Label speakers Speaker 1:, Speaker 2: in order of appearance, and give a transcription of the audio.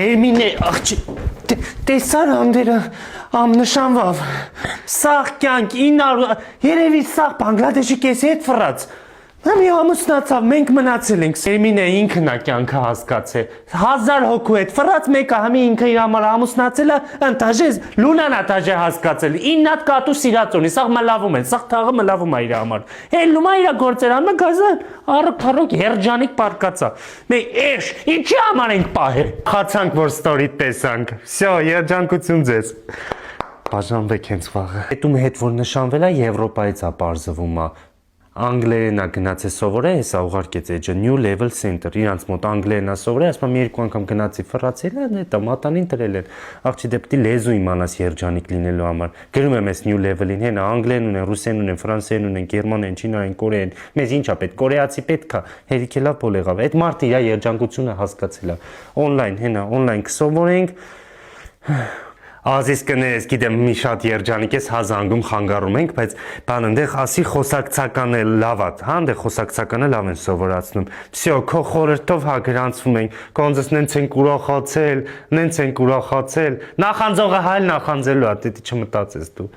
Speaker 1: Էմինե, աղջի, տեսար ամդերը ամնշանվավ, սաղ կյանք, երևի սաղ բանգլադեշի կեսի հետ վրած, մի ամուսնացավ, մենք մնացել ենք, Էմինե ինքն է կյանքը հասկացել, 1000 հոգու հետ վրած մեկը համի ինքը իր համար ամուսնացել է, ընտաժեզ, լունան ատաժե հասկացել, 9 հատ կատու սիրած ունի, սաղ մլավում են, սաղ թաղը մլավում է իր համար, հելնում է իր գործեր անում է գազան, առոք երջանիկ պարկացա, մենք էշ, ինչի համար ենք պահել, խացանք, որ ստորիտ տեսանք, վսյո, երջանկություն ձեզ, բաժանվեք հենց վաղը, հետում հետ որ նշանվել է Եվրոպայից է պարզվում է, անգլերենա գնաց է սովորել, հեսա ուղարկեց էջը New Level Center, իրանց մոտ անգլերենա սովորել, ասում մի երկու անգամ գնացի ֆրացել են, հետո մատանին տրել են, աղջի դե պիտի լեզու իմանաս երջանիկ լինելու համար, գրում եմ ես New Level-ին, հենա անգլերեն ունեն, ռուսերեն ունեն, ֆրանսերեն ունեն, գերմաներեն, չինարեն, կորեան, մեզ ինչ է պետք, կորեացի պետք է, հերիք էլա փոլ եղավ, այդ մարդը իր երջանկությունը հասկացել է, օնլայն, հենա, օնլայն կսովորենք, Ազիս կներես, գիտեմ մի շատ երջանիկ ես հազանգում խանգարում ենք, բայց բան ընդեղ ասի խոսակցականը լավ է, հա ընդեղ խոսակցականը լավ են սովորացնում, վսյո, քո խորհրդով հա գրանցվում ենք, կոնձս նենց ենք ուրախացել, նախանձողը հայլ նախանձելու է, դետի չմտածես դու։